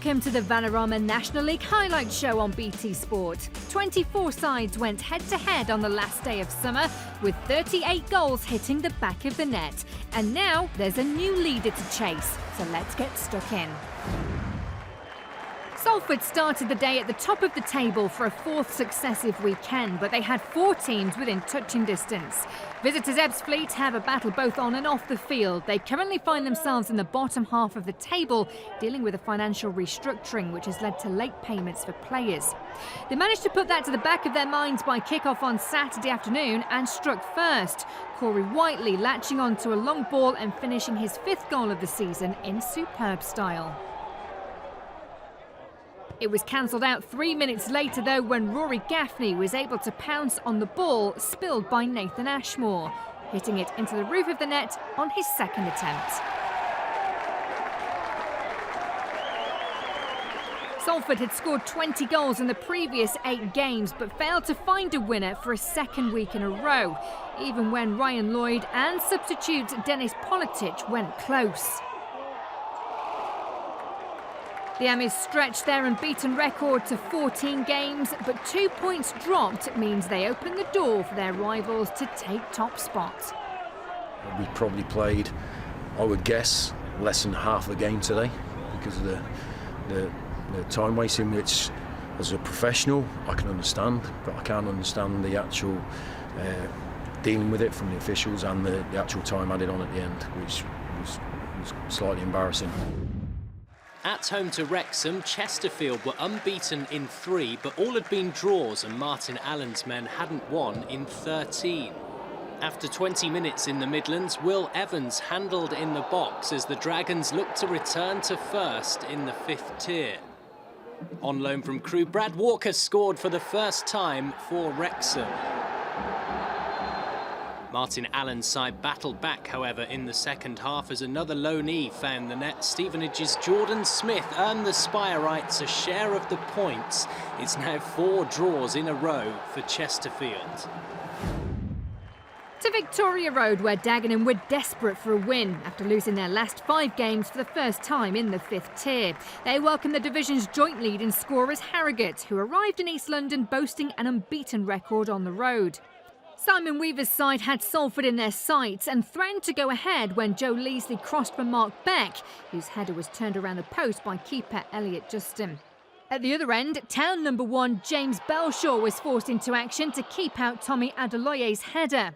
Welcome to the Vanarama National League highlight show on BT Sport. 24 sides went head-to-head on the last day of summer, with 38 goals hitting the back of the net. And now there's a new leader to chase, so let's get stuck in. Salford started the day at the top of the table for a fourth successive weekend, but they had 4 teams within touching distance. Visitors Ebbsfleet have a battle both on and off the field. They currently find themselves in the bottom half of the table, dealing with a financial restructuring which has led to late payments for players. They managed to put that to the back of their minds by kick-off on Saturday afternoon and struck first. Corey Whiteley latching onto a long ball and finishing his 5th goal of the season in superb style. It was cancelled out 3 minutes later though when Rory Gaffney was able to pounce on the ball spilled by Nathan Ashmore, hitting it into the roof of the net on his 2nd attempt. Salford had scored 20 goals in the previous 8 games but failed to find a winner for a 2nd week in a row, even when Ryan Lloyd and substitute Dennis Politic went close. The Amis stretched their unbeaten record to 14 games, but 2 points dropped means they open the door for their rivals to take top spot. We probably played, I would guess, less than half the game today because of the time wasting, which as a professional I can understand, but I can't understand the actual dealing with it from the officials and the actual time added on at the end, which was slightly embarrassing. At home to Wrexham, Chesterfield were unbeaten in 3, but all had been draws and Martin Allen's men hadn't won in 13. After 20 minutes in the Midlands, Will Evans handled in the box as the Dragons looked to return to first in the 5th tier. On loan from Crewe, Brad Walker scored for the first time for Wrexham. Martin Allen's side battled back, however, in the 2nd half as another loanee found the net. Stevenage's Jordan Smith earned the Spireites a share of the points. It's now 4 draws in a row for Chesterfield. To Victoria Road, where Dagenham were desperate for a win after losing their last 5 games for the first time in the 5th tier. They welcomed the division's joint lead in scorers Harrogate, who arrived in East London boasting an unbeaten record on the road. Simon Weaver's side had Salford in their sights and threatened to go ahead when Joe Leasley crossed for Mark Beck, whose header was turned around the post by keeper Elliot Justin. At the other end, Town number 1 James Belshaw was forced into action to keep out Tommy Adeloye's header.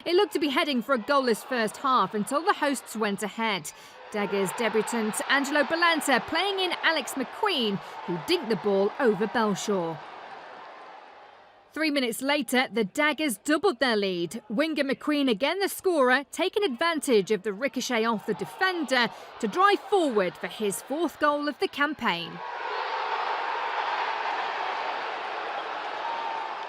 It looked to be heading for a goalless first half until the hosts went ahead. Daggers debutant Angelo Balanta playing in Alex McQueen, who dinked the ball over Belshaw. 3 minutes later, the Daggers doubled their lead. Winger McQueen, again the scorer, taking advantage of the ricochet off the defender to drive forward for his 4th goal of the campaign.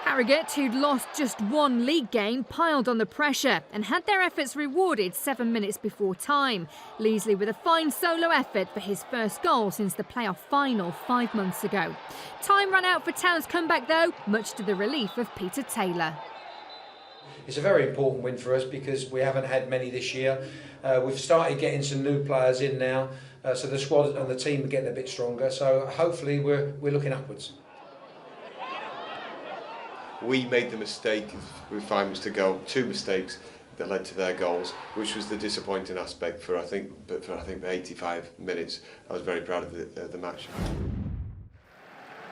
Harrogate, who'd lost just 1 league game, piled on the pressure and had their efforts rewarded 7 minutes before time. Leasley with a fine solo effort for his 1st goal since the playoff final 5 months ago. Time ran out for Town's comeback though, much to the relief of Peter Taylor. It's a very important win for us because we haven't had many this year. We've started getting some new players in now, so the squad and the team are getting a bit stronger, so hopefully we're looking upwards. We made the mistake with 5 minutes to go, 2 mistakes that led to their goals, which was the disappointing aspect for I think 85 minutes. I was very proud of the match.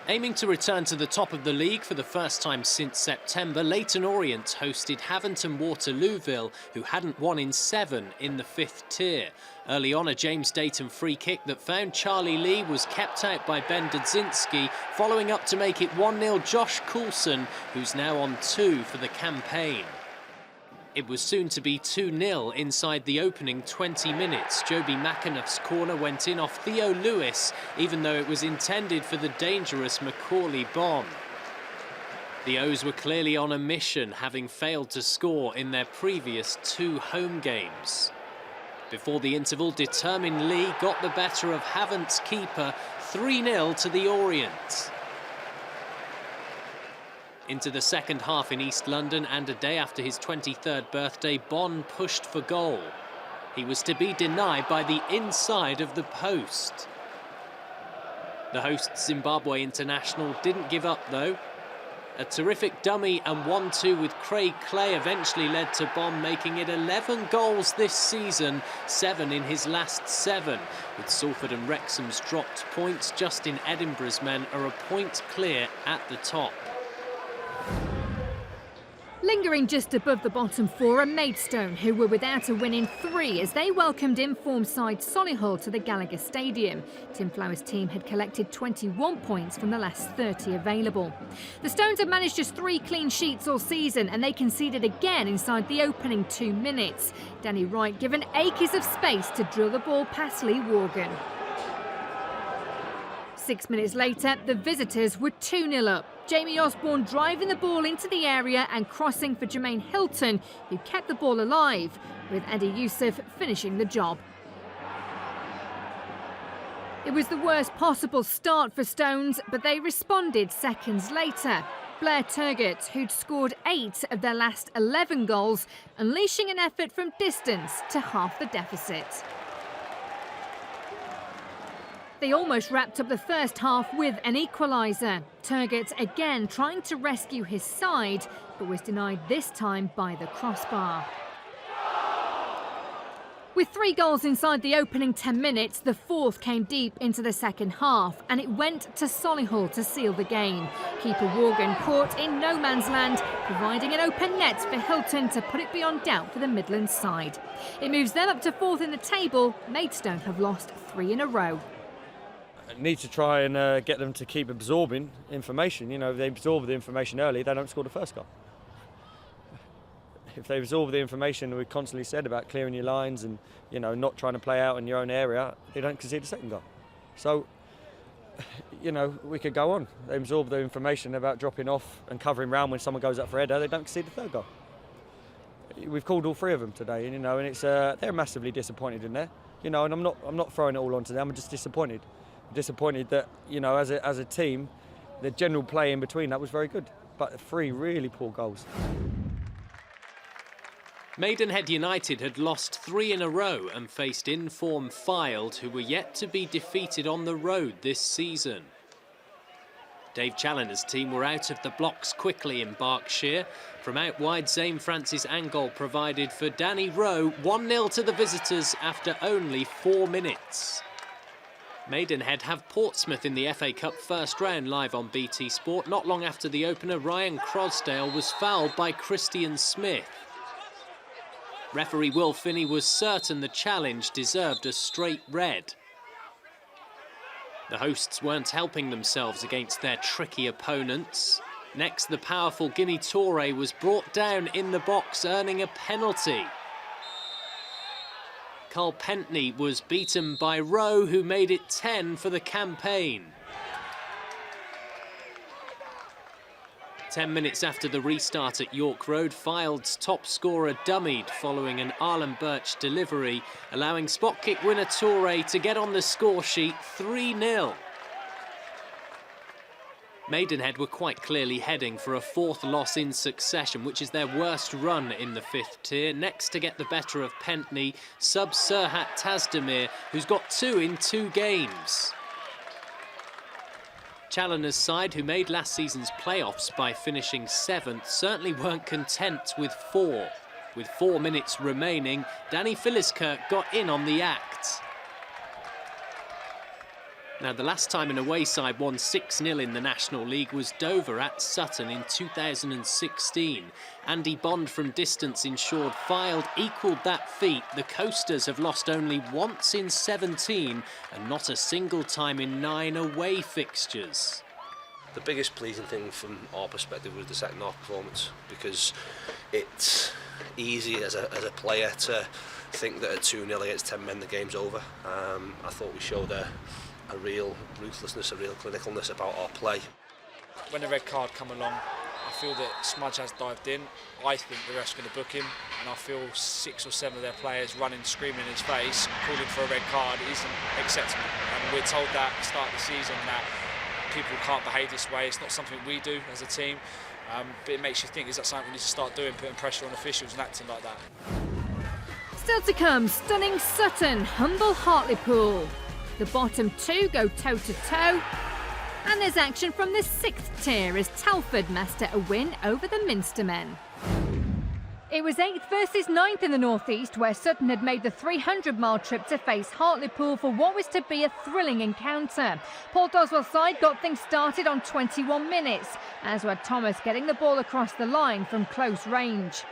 Aiming to return to the top of the league for the first time since September, Leyton Orient hosted Havant Waterlooville, who hadn't won in 7 in the 5th tier. Early on, a James Dayton free kick that found Charlie Lee was kept out by Ben Dudzinski, following up to make it 1-0 Josh Coulson, who's now on 2 for the campaign. It was soon to be 2-0 inside the opening 20 minutes. Joby McAnuff's corner went in off Theo Lewis, even though it was intended for the dangerous Macaulay Bonne. The O's were clearly on a mission, having failed to score in their previous 2 home games. Before the interval, determined Lee got the better of Havant's keeper, 3-0 to the Orient. Into the 2nd half in East London, and a day after his 23rd birthday, Bonne pushed for goal. He was to be denied by the inside of the post. The host Zimbabwe international didn't give up though. A terrific dummy and 1-2 with Craig Clay eventually led to Bond making it 11 goals this season, 7 in his last 7. With Salford and Wrexham's dropped points, Justin Edinburgh's men are a point clear at the top. Lingering just above the bottom 4 are Maidstone, who were without a win in 3 as they welcomed in-form side Solihull to the Gallagher Stadium. Tim Flower's team had collected 21 points from the last 30 available. The Stones have managed just 3 clean sheets all season, and they conceded again inside the opening 2 minutes. Danny Wright given acres of space to drill the ball past Lee Worgan. 6 minutes later, the visitors were 2-0 up. Jamie Osborne driving the ball into the area and crossing for Jermaine Hilton, who kept the ball alive, with Eddie Youssef finishing the job. It was the worst possible start for Stones, but they responded seconds later. Blair Turgott, who'd scored 8 of their last 11 goals, unleashing an effort from distance to half the deficit. They almost wrapped up the first half with an equaliser. Turgott again trying to rescue his side, but was denied this time by the crossbar. With 3 goals inside the opening 10 minutes, the 4th came deep into the second half, and it went to Solihull to seal the game. Keeper Worgan caught in no man's land, providing an open net for Hilton to put it beyond doubt for the Midlands side. It moves them up to 4th in the table. Maidstone have lost 3 in a row. Need to try and get them to keep absorbing information. You know, if they absorb the information early, they don't score the first goal. If they absorb the information we constantly said about clearing your lines and, you know, not trying to play out in your own area, they don't concede the second goal. So, you know, we could go on. They absorb the information about dropping off and covering round when someone goes up for a header, they don't concede the third goal. We've called all 3 of them today, and, you know, and it's they're massively disappointed in there. You know, and I'm not throwing it all onto them. I'm just disappointed. Disappointed that, you know, as a team, the general play in between that was very good, but 3 really poor goals. Maidenhead United had lost 3 in a row and faced in-form Fylde, who were yet to be defeated on the road this season. Dave Challoner's team were out of the blocks quickly in Berkshire. From out wide, Zane Francis Angol provided for Danny Rowe, 1-0 to the visitors after only 4 minutes. Maidenhead have Portsmouth in the FA Cup first round live on BT Sport. Not long after the opener, Ryan Crosdale was fouled by Christian Smith. Referee Will Finney was certain the challenge deserved a straight red. The hosts weren't helping themselves against their tricky opponents. Next, the powerful Guinea Toure was brought down in the box, earning a penalty. Carl Pentney was beaten by Rowe, who made it 10 for the campaign. 10 minutes after the restart at York Road, Fylde's top scorer dummied following an Arlen Birch delivery, allowing spot kick winner Toure to get on the score sheet 3-0. Maidenhead were quite clearly heading for a 4th loss in succession, which is their worst run in the 5th tier. Next to get the better of Pentney, sub Serhat Tazdemir, who's got 2 in 2 games. Challoner's side, who made last season's playoffs by finishing 7th, certainly weren't content with 4. With 4 minutes remaining, Danny Philliskirk got in on the act. Now, the last time an away side won 6-0 in the National League was Dover at Sutton in 2016. Andy Bond from distance ensured Fylde equalled that feat. The Coasters have lost only once in 17 and not a single time in 9 away fixtures. The biggest pleasing thing from our perspective was the second half performance, because it's easy as a player to think that at 2-0 against 10 men the game's over. I thought we showed a real ruthlessness, a real clinicalness about our play. When the red card come along, I feel that Smudge has dived in. I think the ref's going to book him, and I feel 6 or 7 of their players running, screaming in his face, calling for a red card isn't acceptable. And we're told that at the start of the season that people can't behave this way. It's not something we do as a team, but it makes you think, is that something we need to start doing, putting pressure on officials and acting like that? Still to come, stunning Sutton, humble Hartlepool. The bottom 2 go toe-to-toe. And there's action from the 6th tier as Telford master a win over the Minster men. It was 8th versus 9th in the North East, where Sutton had made the 300-mile trip to face Hartlepool for what was to be a thrilling encounter. Paul Doswell's side got things started on 21 minutes, as were Thomas getting the ball across the line from close range.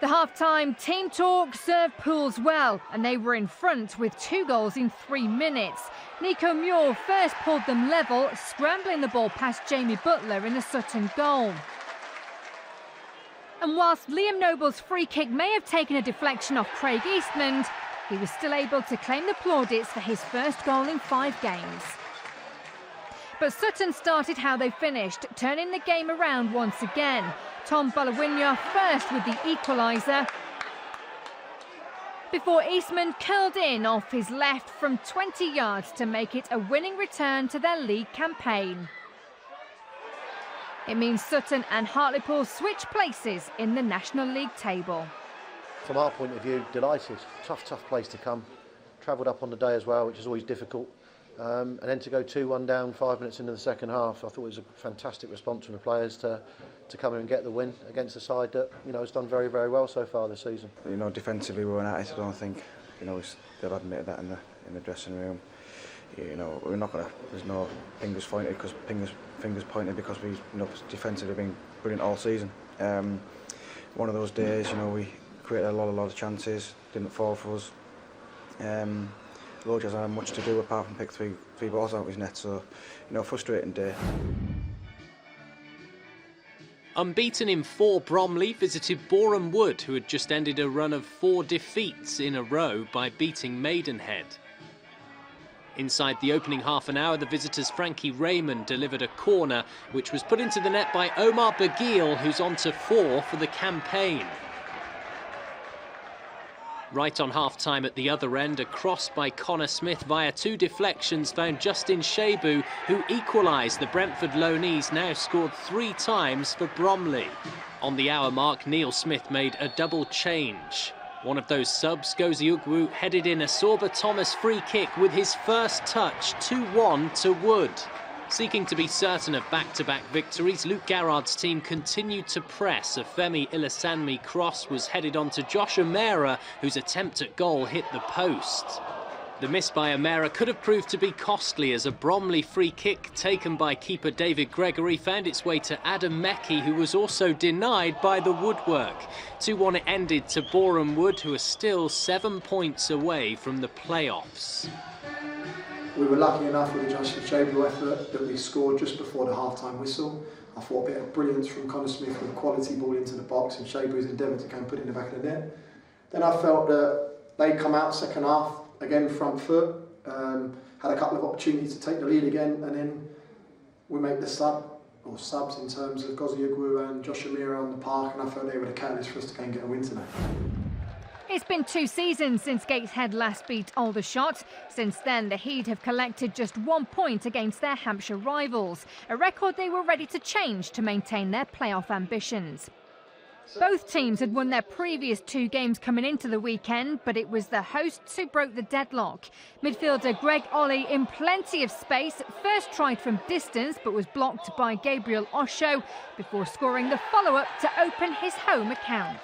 The half-time team talk served Pools well, and they were in front with 2 goals in 3 minutes. Nico Muir first pulled them level, scrambling the ball past Jamie Butler in the Sutton goal. And whilst Liam Noble's free kick may have taken a deflection off Craig Eastman, he was still able to claim the plaudits for his first goal in 5 games. But Sutton started how they finished, turning the game around once again. Tom Balawinya first with the equaliser, before Eastman curled in off his left from 20 yards to make it a winning return to their league campaign. It means Sutton and Hartlepool switch places in the National League table. From our point of view, delighted. Tough place to come. Travelled up on the day as well, which is always difficult. And then to go 2-1 down 5 minutes into the second half, I thought it was a fantastic response from the players to come in and get the win against a side that, you know, has done very, very well so far this season. You know, defensively we weren't at it. I don't think, you know, they've admitted that in the dressing room. You know, we're not gonna. There's no fingers pointed because we, you know, defensively been brilliant all season. One of those days, you know, we created a lot of chances, didn't fall for us. Lodge hasn't had much to do apart from pick three balls out of his net, so, you know, frustrating day. Unbeaten in 4, Bromley visited Boreham Wood, who had just ended a run of 4 defeats in a row by beating Maidenhead. Inside the opening half an hour, the visitors' Frankie Raymond delivered a corner, which was put into the net by Omar Bagil, who's on to 4 for the campaign. Right on half-time at the other end, a cross by Connor Smith via 2 deflections found Justin Shebu, who equalised. The Brentford loanees now scored 3 times for Bromley. On the hour mark, Neil Smith made a double change. One of those subs, Gozi Ugwu, headed in a Sorba Thomas free kick with his first touch, 2-1 to Wood. Seeking to be certain of back-to-back victories, Luke Garrard's team continued to press. A Femi Ilasanmi cross was headed on to Josh O'Meara, whose attempt at goal hit the post. The miss by O'Meara could have proved to be costly as a Bromley free kick taken by keeper David Gregory found its way to Adam Meckie, who was also denied by the woodwork. 2-1 it ended to Boreham Wood, who are still 7 points away from the playoffs. We were lucky enough with the Justin Shebu effort that we scored just before the half-time whistle. I thought a bit of brilliance from Connor Smith with a quality ball into the box and Shebu's endeavoured to go and put it in the back of the net. Then I felt that they come out second half, again front foot, had a couple of opportunities to take the lead again, and then we make the subs in terms of Gozi Ugwu and Josh O'Meara on the park, and I felt they were the catalyst for us to go and get a win today. It's been 2 seasons since Gateshead last beat Aldershot. Since then, the Heed have collected just 1 point against their Hampshire rivals, a record they were ready to change to maintain their playoff ambitions. Both teams had won their previous 2 games coming into the weekend, but it was the hosts who broke the deadlock. Midfielder Greg Ollie, in plenty of space, first tried from distance but was blocked by Gabriel Osho before scoring the follow-up to open his home account.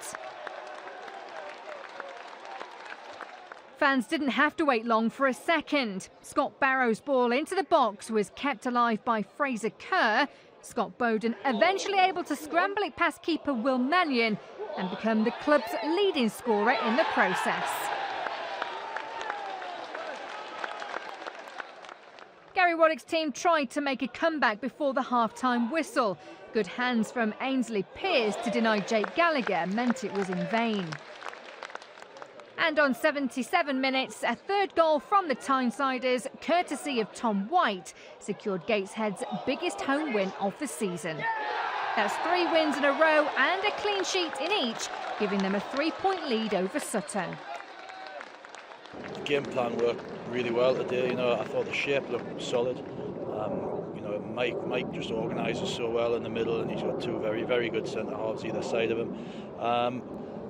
Fans didn't have to wait long for a second. Scott Barrow's ball into the box was kept alive by Fraser Kerr. Scott Bowden eventually able to scramble it past keeper Will Mannion and become the club's leading scorer in the process. Gary Roddick's team tried to make a comeback before the half-time whistle. Good hands from Ainsley Pearce to deny Jake Gallagher meant it was in vain. And on 77 minutes, a 3rd goal from the Tynesiders, courtesy of Tom White, secured Gateshead's biggest home win of the season. That's 3 wins in a row and a clean sheet in each, giving them a 3-point lead over Sutton. The game plan worked really well today. You know, I thought the shape looked solid. You know, Mike just organises so well in the middle, and he's got 2 very, very good centre halves either side of him.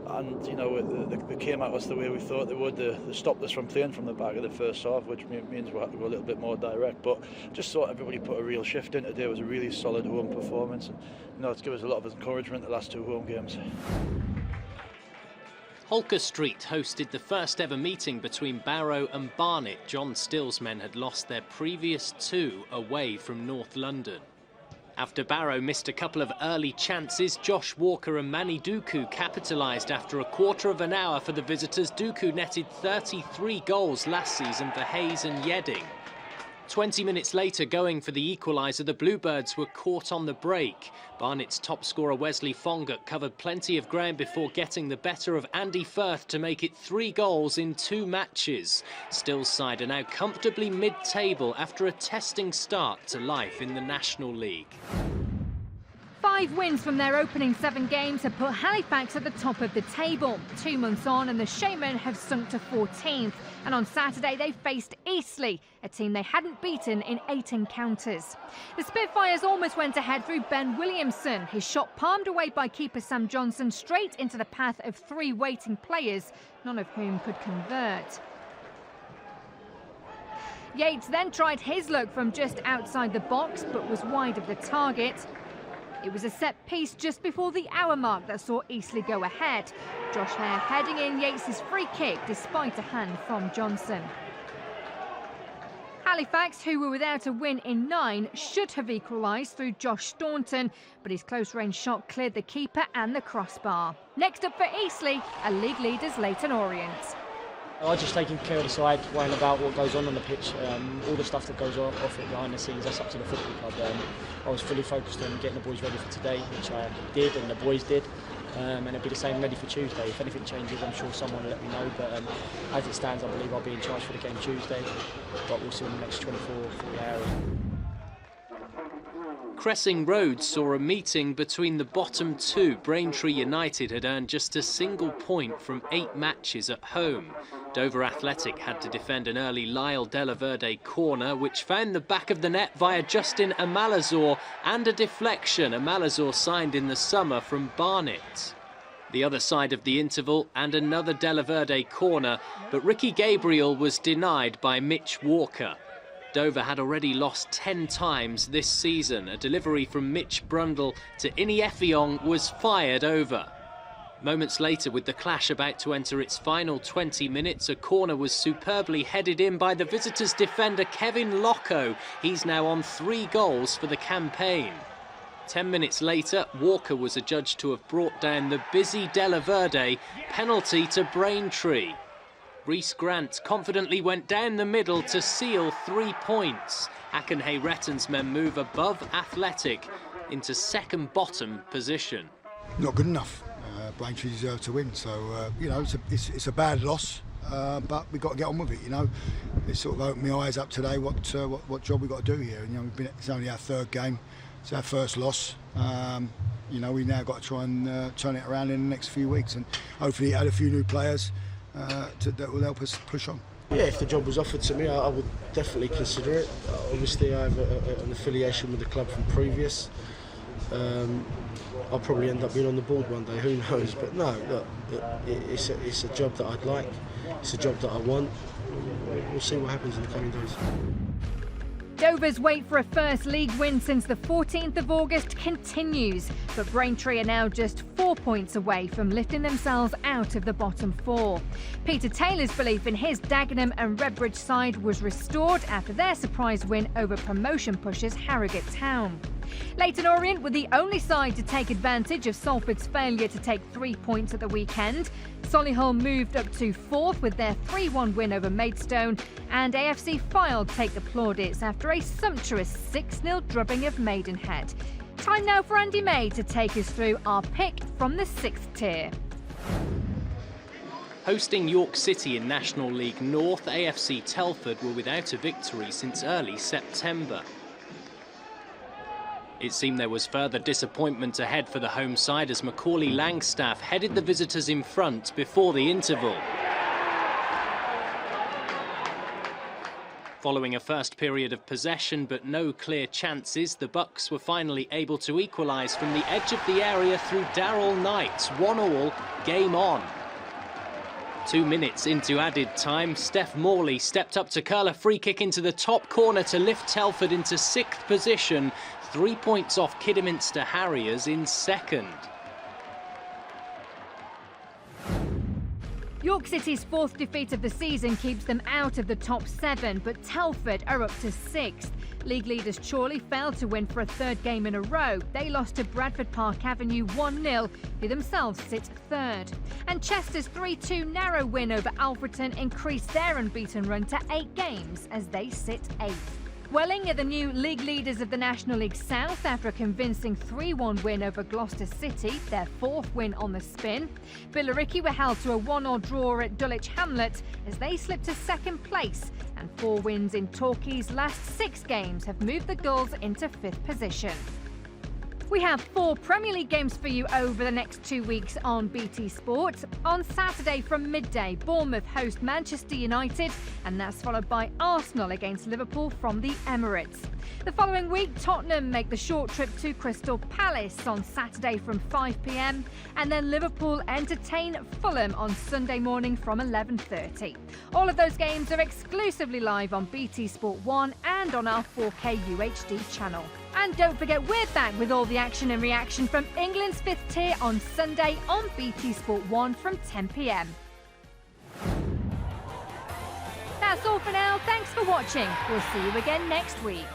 and you know they came at us the way we thought they would. They stopped us from playing from the back of the first half, which means we had to go a little bit more direct. But just thought everybody put a real shift in today. It was a really solid home performance. And, you know, it's given us a lot of encouragement the last two home games. Holker Street hosted the first ever meeting between Barrow and Barnet. John Still's men had lost their previous two away from North London. After Barrow missed a couple of early chances, Josh Walker and Manny Duku capitalised after a quarter of an hour for the visitors. Duku netted 33 goals last season for Hayes and Yedding. 20 minutes later, going for the equaliser, the Bluebirds were caught on the break. Barnet's top scorer Wesley Fongut covered plenty of ground before getting the better of Andy Firth to make it 3 goals in 2 matches. Still's side are now comfortably mid-table after a testing start to life in the National League. 5 wins from their opening 7 games have put Halifax at the top of the table. 2 months on and the Shamen have sunk to 14th. And on Saturday they faced Eastleigh, a team they hadn't beaten in 8 encounters. The Spitfires almost went ahead through Ben Williamson. His shot palmed away by keeper Sam Johnson straight into the path of 3 waiting players, none of whom could convert. Yates then tried his luck from just outside the box but was wide of the target. It was a set piece just before the hour mark that saw Eastleigh go ahead. Josh Hare heading in Yates' free kick despite a hand from Johnson. Halifax, who were without a win in 9, should have equalised through Josh Staunton, but his close-range shot cleared the keeper and the crossbar. Next up for Eastleigh, a league leaders Leyton Orient. I just taking care of the side, worrying about what goes on the pitch, all the stuff that goes off it behind the scenes. That's up to the football club. I was fully focused on getting the boys ready for today, which I did and the boys did, and it'll be the same ready for Tuesday. If anything changes, I'm sure someone will let me know, but as it stands, I believe I'll be in charge for the game Tuesday, but we'll see in the next 24, 40 hours. Cressing Road saw a meeting between the bottom 2. Braintree United had earned just a single point from 8 matches at home. Dover Athletic had to defend an early Lyle Delaverde corner, which found the back of the net via Justin Amalazor and a deflection. Amalazor signed in the summer from Barnet. The other side of the interval and another Delaverde corner, but Ricky Gabriel was denied by Mitch Walker. Dover had already lost 10 times this season. A delivery from Mitch Brundle to Ini Effiong was fired over. Moments later, with the clash about to enter its final 20 minutes, a corner was superbly headed in by the visitors' defender Kevin Locko. He's now on 3 goals for the campaign. 10 minutes later, Walker was adjudged to have brought down the busy Delaverde, penalty to Braintree. Rhys Grant confidently went down the middle to seal 3 points. Akenhay Retton's men move above Athletic into second bottom position. Not good enough. Braintree deserved to win, so you know it's a bad loss, but we've got to get on with it. You know, it sort of opened my eyes up today. What job we've got to do here? And, you know, it's only our 3rd game. It's our first loss. You know, we now got to try and turn it around in the next few weeks, and hopefully add a few new players. That will help us push on. Yeah, if the job was offered to me, I would definitely consider it. Obviously, I have an affiliation with the club from previous. I'll probably end up being on the board one day, who knows? But no, look, it's a job that I'd like. It's a job that I want. We'll see what happens in the coming days. Dover's wait for a first league win since the 14th of August continues, but Braintree are now just 4 points away from lifting themselves out of the bottom 4. Peter Taylor's belief in his Dagenham and Redbridge side was restored after their surprise win over promotion pushers Harrogate Town. Leyton Orient were the only side to take advantage of Salford's failure to take 3 points at the weekend. Solihull moved up to 4th with their 3-1 win over Maidstone, and AFC Fylde take the plaudits after a sumptuous 6-0 drubbing of Maidenhead. Time now for Andy May to take us through our pick from the 6th tier. Hosting York City in National League North, AFC Telford were without a victory since early September. It seemed there was further disappointment ahead for the home side as Macaulay Langstaff headed the visitors in front before the interval. Following a first period of possession but no clear chances, the Bucks were finally able to equalise from the edge of the area through Daryl Knight. 1-1, game on. 2 minutes into added time, Steph Morley stepped up to curl a free kick into the top corner to lift Telford into 6th position, 3 points off Kidderminster Harriers in 2nd. York City's 4th defeat of the season keeps them out of the top 7, but Telford are up to 6th. League leaders Chorley failed to win for a 3rd game in a row. They lost to Bradford Park Avenue 1-0, who themselves sit 3rd. And Chester's 3-2 narrow win over Alfreton increased their unbeaten run to 8 games as they sit 8th. Welling are the new league leaders of the National League South after a convincing 3-1 win over Gloucester City, their 4th win on the spin. Billericay were held to a 1-1 draw at Dulwich Hamlet as they slipped to 2nd place, and 4 wins in Torquay's last 6 games have moved the Gulls into 5th position. We have 4 Premier League games for you over the next 2 weeks on BT Sport. On Saturday from midday, Bournemouth host Manchester United, and that's followed by Arsenal against Liverpool from the Emirates. The following week, Tottenham make the short trip to Crystal Palace on Saturday from 5 p.m, and then Liverpool entertain Fulham on Sunday morning from 11:30. All of those games are exclusively live on BT Sport 1 and on our 4K UHD channel. And don't forget, we're back with all the action and reaction from England's 5th tier on Sunday on BT Sport 1 from 10 p.m. That's all for now. Thanks for watching. We'll see you again next week.